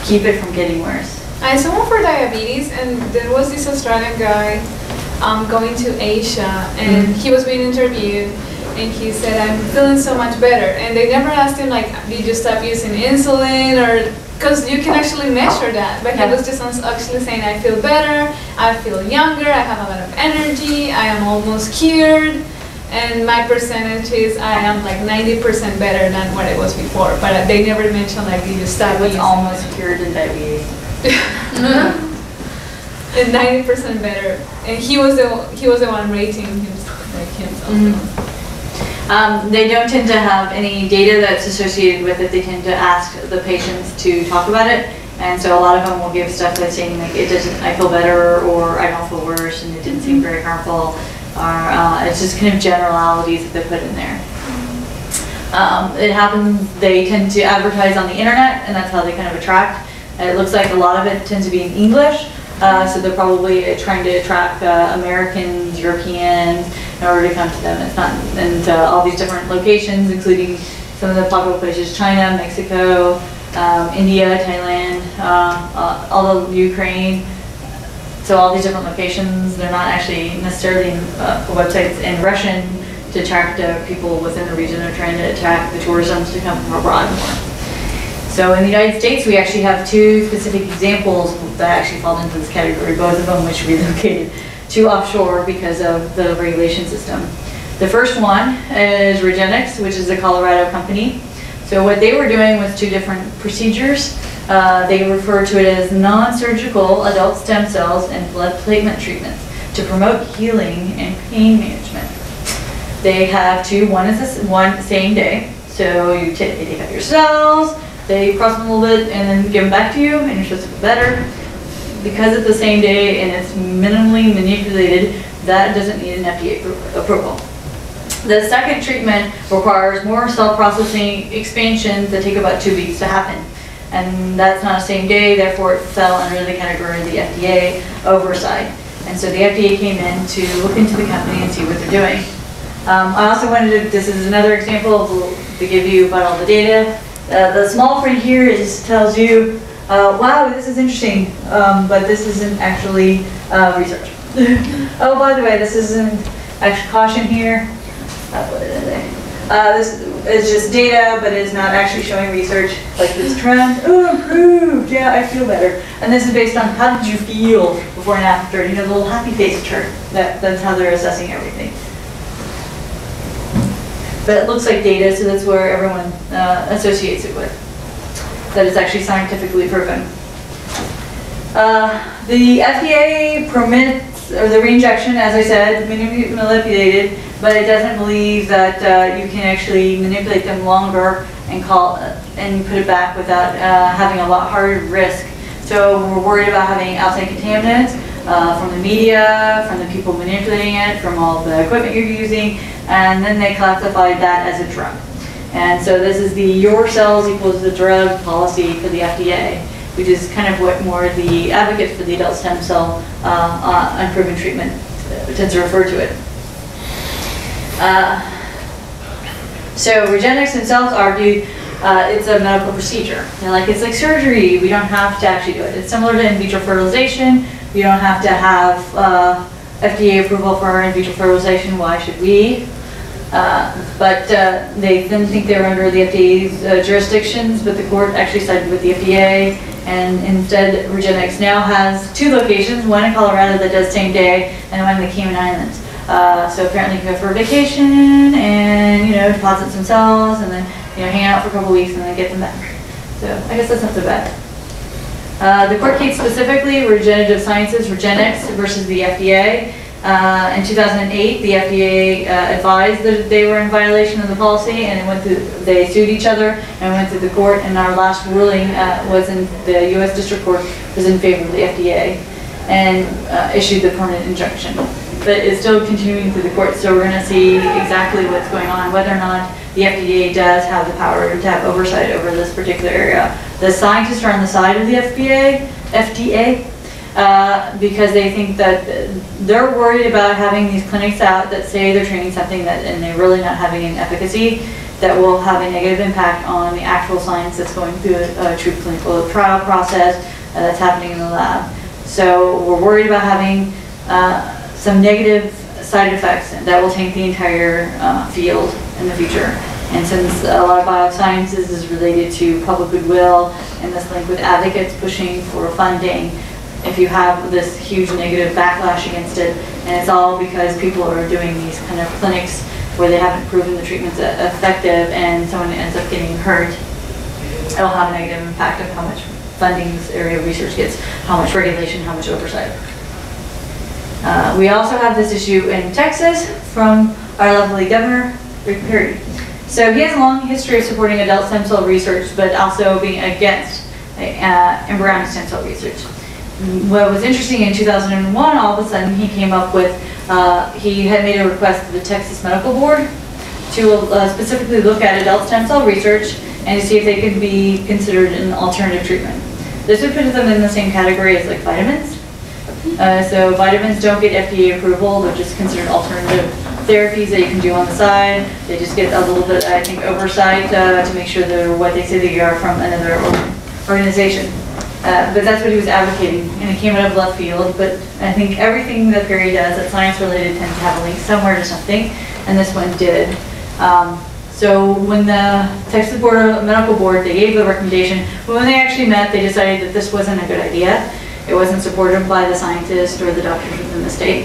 keep it from getting worse. I saw one for diabetes, and there was this Australian guy going to Asia, and he was being interviewed, and he said, "I'm feeling so much better." And they never asked him, like, did you stop using insulin, or because you can actually measure that. But he was just actually saying, "I feel better, I feel younger, I have a lot of energy, I am almost cured." And my percentage is I am like 90% better than what it was before. But they never mentioned, like, did you stop using almost cured in diabetes. And 90% better. And he was the one rating himself. They don't tend to have any data that's associated with it. They tend to ask the patients to talk about it. And so a lot of them will give stuff that's saying, like, I feel better, or I don't feel worse, and it didn't seem very harmful. Or it's just kind of generalities that they put in there. It happens, they tend to advertise on the internet, and that's how they kind of attract. It looks like a lot of it tends to be in English, so they're probably trying to attract Americans, Europeans, in order to come to them. It's not, and all these different locations, including some of the popular places: China, Mexico, India, Thailand, all of Ukraine. So all these different locations, they're not actually necessarily websites in Russian to attract people within the region. They're trying to attract the tourism to come from abroad more. So in the United States, we actually have two specific examples that actually fall into this category, both of them which relocated to offshore because of the regulation system. The first one is Regenexx, which is a Colorado company. So what they were doing was two different procedures. They refer to it as non-surgical adult stem cells and blood platelet treatments to promote healing and pain management. They have two. One is one same day. So they take out your cells, they process them a little bit, and then give them back to you, and you're supposed to feel better. Because it's the same day and it's minimally manipulated, that doesn't need an FDA approval. The second treatment requires more cell processing expansions that take about 2 weeks to happen. And that's not a same day, therefore it fell under the category of the FDA oversight. And so the FDA came in to look into the company and see what they're doing. I also wanted to, this is another example to give you about all the data. The small print here tells you, wow, this is interesting, but this isn't actually research. Oh, by the way, this isn't actually caution here. What did I say? This is just data, but it's not actually showing research like this trend. Oh, improved, yeah, I feel better. And this is based on how did you feel before and after, you know, the little happy face chart. That's how they're assessing everything. But it looks like data, so that's where everyone associates it with. That is actually scientifically proven. The FDA permits, or the reinjection, as I said, manipulated, but it doesn't believe that you can actually manipulate them longer and put it back without having a lot harder risk. So we're worried about having outside contaminants from the media, from the people manipulating it, from all the equipment you're using, and then they classified that as a drug. And so this is the your cells equals the drug policy for the FDA, which is kind of what more the advocates for the adult stem cell unproven treatment tends to refer to it. So Regenexx themselves argue it's a medical procedure. They're like, it's like surgery. We don't have to actually do it. It's similar to in vitro fertilization. We don't have to have FDA approval for in vitro fertilization. Why should we? But they then think they're under the FDA's jurisdictions, but the court actually sided with the FDA, and instead Regenexx now has 2 locations, one in Colorado that does same day, and one in the Cayman Islands. So apparently you can go for a vacation and, you know, deposit some cells and then, you know, hang out for a couple weeks and then get them back. So I guess that's not so bad. The court case specifically, Regenerative Sciences, Regenexx versus the FDA. In 2008, the FDA advised that they were in violation of the policy, and they sued each other and went through the court, and our last ruling was in the U.S. District Court was in favor of the FDA and issued the permanent injunction. But it's still continuing through the court, so we're going to see exactly what's going on, whether or not the FDA does have the power to have oversight over this particular area. The scientists are on the side of the FDA, because they think that they're worried about having these clinics out that say they're training something and they're really not having an efficacy. that will have a negative impact on the actual science that's going through a true clinical trial process that's happening in the lab. So we're worried about having some negative side effects that will taint the entire field in the future. And since a lot of biosciences is related to public goodwill and this link with advocates pushing for funding, if you have this huge negative backlash against it, and it's all because people are doing these kind of clinics where they haven't proven the treatment's effective and someone ends up getting hurt, it'll have a negative impact of how much funding this area of research gets, how much regulation, how much oversight. We also have this issue in Texas from our lovely governor, Rick Perry. So he has a long history of supporting adult stem cell research, but also being against embryonic stem cell research. What was interesting in 2001, all of a sudden he came up with, he had made a request to the Texas Medical Board to specifically look at adult stem cell research and to see if they could be considered an alternative treatment. This would put them in the same category as like vitamins. So vitamins don't get FDA approval, they're just considered alternative therapies that you can do on the side. They just get a little bit, I think, oversight to make sure they're what they say they are from another organization. But that's what he was advocating, and it came out of left field. But I think everything that Perry does that's science-related tends to have a link somewhere to something, and this one did. So when the Texas Medical Board, they gave the recommendation, but when they actually met, they decided that this wasn't a good idea. It wasn't supported by the scientists or the doctors within the state.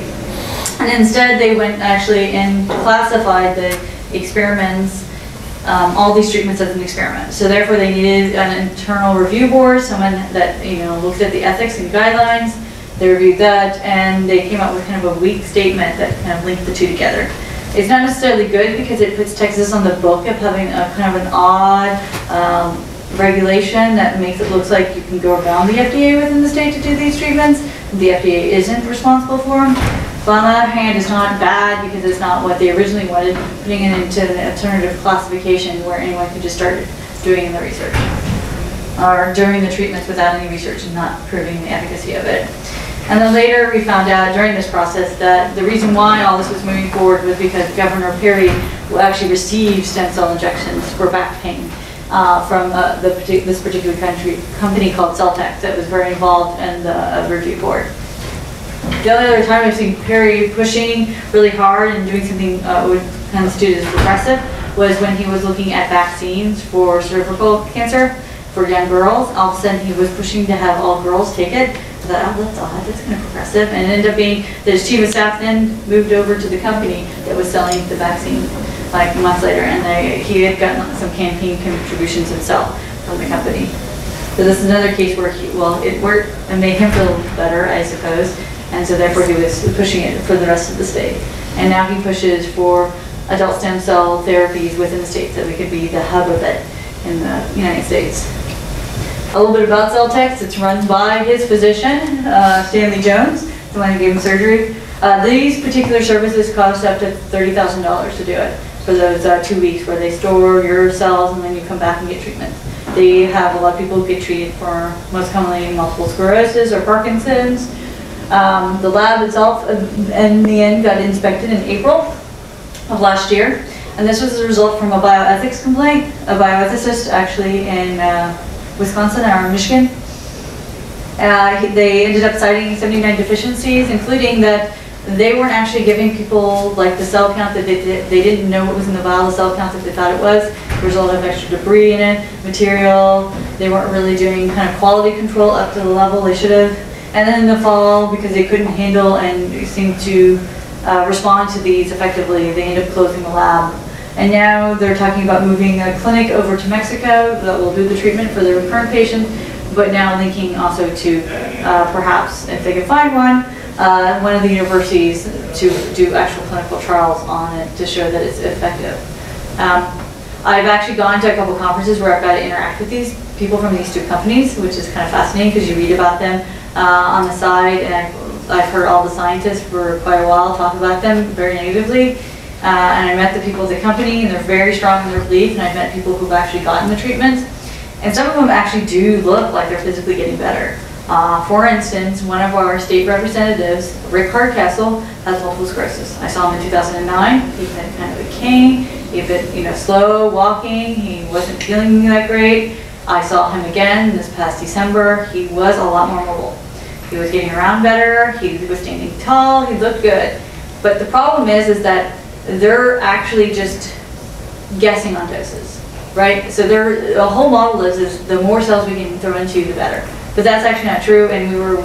And instead, they went actually and classified the experiments, all these treatments as an experiment. So therefore, they needed an internal review board, someone that looked at the ethics and guidelines. They reviewed that, and they came up with kind of a weak statement that kind of linked the two together. It's not necessarily good because it puts Texas on the book of having a kind of an odd regulation that makes it look like you can go around the FDA within the state to do these treatments. The FDA isn't responsible for them. But on the other hand, it's not bad because it's not what they originally wanted, putting it into an alternative classification where anyone could just start doing the research or doing the treatments without any research and not proving the efficacy of it. And then later we found out during this process that the reason why all this was moving forward was because Governor Perry actually received stem cell injections for back pain from this particular company called Celtech that was very involved in the review board. The only other time I've seen Perry pushing really hard and doing something would constitute as progressive was when he was looking at vaccines for cervical cancer for young girls. All of a sudden he was pushing to have all girls take it. I thought, oh, that's odd, that's kind of progressive. And it ended up being that his chief of staff then moved over to the company that was selling the vaccine like months later, and he had gotten some campaign contributions himself from the company. So this is another case where it worked and made him feel better, I suppose, and so therefore he was pushing it for the rest of the state. And now he pushes for adult stem cell therapies within the state so we could be the hub of it in the United States. A little bit about Celtech. It's run by his physician, Stanley Jones, the one who gave him surgery. These particular services cost up to $30,000 to do it for those 2 weeks where they store your cells and then you come back and get treatment. They have a lot of people who get treated for most commonly multiple sclerosis or Parkinson's. The lab itself in the end got inspected in April of last year, and this was a result from a bioethics complaint. A bioethicist actually in Wisconsin or Michigan. They ended up citing 79 deficiencies, including that they weren't actually giving people like the cell count that they didn't know what was in the vial, the cell count that they thought it was. There was a lot of extra debris in it, material. They weren't really doing kind of quality control up to the level they should have. And then in the fall, because they couldn't handle and seem to respond to these effectively, they ended up closing the lab. And now they're talking about moving a clinic over to Mexico that will do the treatment for their current patients, but now linking also to perhaps, if they can find one of the universities to do actual clinical trials on it to show that it's effective. I've actually gone to a couple conferences where I've got to interact with these people from these two companies, which is kind of fascinating because you read about them on the side, and I've heard all the scientists for quite a while talk about them very negatively. And I met the people at the company, and they're very strong in their belief, and I've met people who've actually gotten the treatments. And some of them actually do look like they're physically getting better. For instance, one of our state representatives, Rick Hardcastle, has multiple sclerosis. I saw him in 2009. He had kind of a cane. He had been, slow walking. He wasn't feeling that great. I saw him again this past December. He was a lot more mobile. He was getting around better. He was standing tall. He looked good. But the problem is that they're actually just guessing on doses, right? So the whole model is the more cells we can throw into you, the better. But that's actually not true. And we were,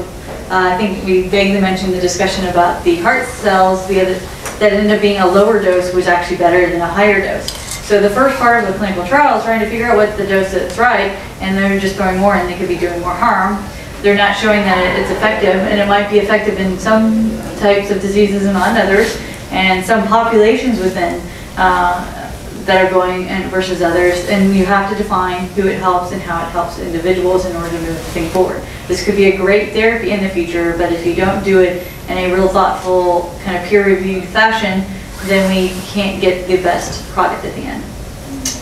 I think we vaguely mentioned the discussion about the heart cells that ended up being a lower dose was actually better than a higher dose. So the first part of the clinical trial is trying to figure out what the dose that's right, and they're just throwing more and they could be doing more harm. They're not showing that it's effective, and it might be effective in some types of diseases and not others, and some populations within that are going and versus others, and you have to define who it helps and how it helps individuals in order to move the thing forward. This could be a great therapy in the future, but if you don't do it in a real thoughtful, kind of peer-reviewed fashion, then we can't get the best product at the end.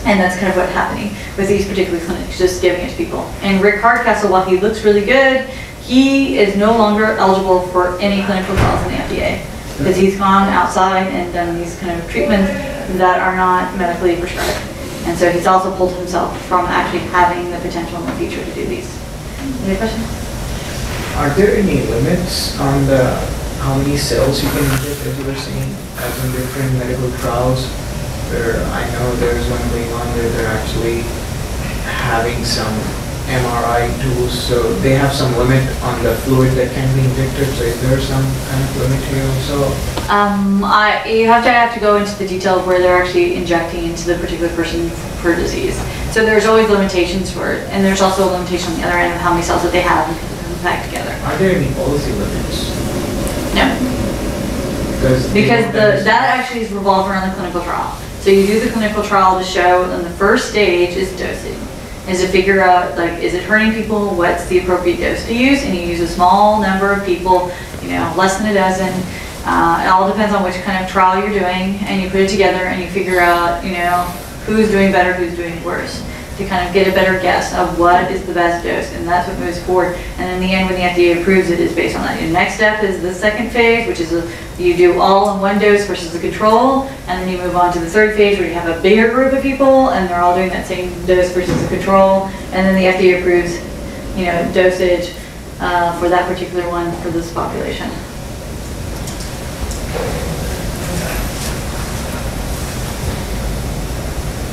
And that's kind of what's happening with these particular clinics, just giving it to people. And Rick Hardcastle, while he looks really good, he is no longer eligible for any clinical trials in the FDA because he's gone outside and done these kind of treatments that are not medically prescribed. And so he's also pulled himself from actually having the potential in the future to do these. Any questions? Are there any limits on how many cells you can inject, as you were saying, as in different medical trials? Where I know there's one going on where they're actually having some MRI tools, so they have some limit on the fluid that can be injected. So is there some kind of limit here also? You have to go into the detail of where they're actually injecting into the particular person per disease. So there's always limitations for it, and there's also a limitation on the other end of how many cells that they have and put them back together. Are there any policy limits? No. Because that actually is revolved around the clinical trial. So you do the clinical trial to show, and the first stage is dosing. Is to figure out, like, is it hurting people? What's the appropriate dose to use? And you use a small number of people, less than a dozen. It all depends on which kind of trial you're doing, and you put it together and you figure out, who's doing better, who's doing worse, to kind of get a better guess of what is the best dose, and that's what moves forward. And in the end, when the FDA approves it, is based on that. Your next step is the second phase, which is you do all in one dose versus the control, and then you move on to the third phase where you have a bigger group of people, and they're all doing that same dose versus the control, and then the FDA approves, dosage for that particular one for this population.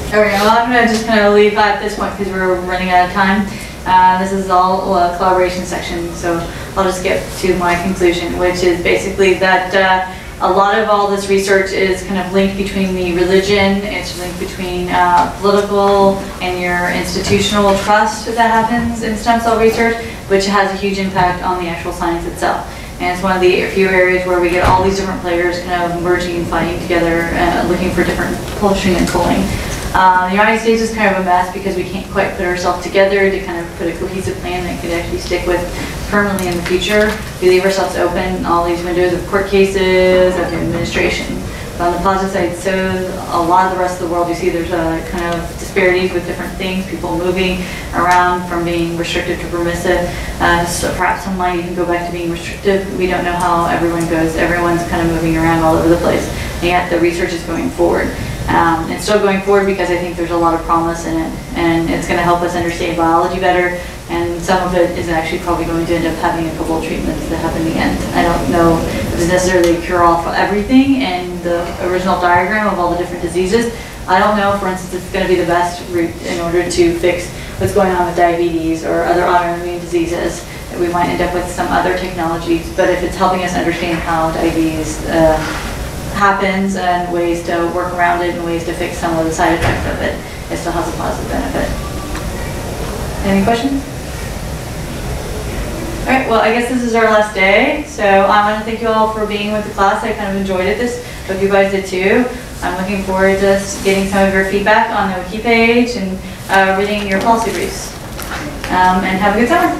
Okay, well, I'm going to just kind of leave at this point because we're running out of time. This is all a collaboration section, so I'll just get to my conclusion, which is basically that a lot of all this research is kind of linked between the religion, it's linked between political and your institutional trust that happens in stem cell research, which has a huge impact on the actual science itself. And it's one of the few areas where we get all these different players kind of merging and fighting together, looking for different pushing and pulling. The United States is kind of a mess because we can't quite put ourselves together to kind of put a cohesive plan that could actually stick with permanently in the future. We leave ourselves open all these windows of court cases, of administration. But on the positive side, so a lot of the rest of the world, you see there's a kind of disparities with different things, people moving around from being restrictive to permissive. So perhaps some might even go back to being restrictive. We don't know how everyone goes. Everyone's kind of moving around all over the place. And yet the research is going forward. It's still going forward because I think there's a lot of promise in it, and it's going to help us understand biology better, and some of it is actually probably going to end up having a couple of treatments that have in the end. I don't know if it's necessarily a cure-all for everything in the original diagram of all the different diseases. I don't know, for instance, it's going to be the best route in order to fix what's going on with diabetes or other autoimmune diseases. We might end up with some other technologies, but if it's helping us understand how diabetes happens and ways to work around it and ways to fix some of the side effects of it, it still has a positive benefit. Any questions? All right, well, I guess this is our last day, so I want to thank you all for being with the class. I kind of enjoyed it. Hope you guys did too. I'm looking forward to getting some of your feedback on the wiki page and reading your policy briefs. And have a good summer.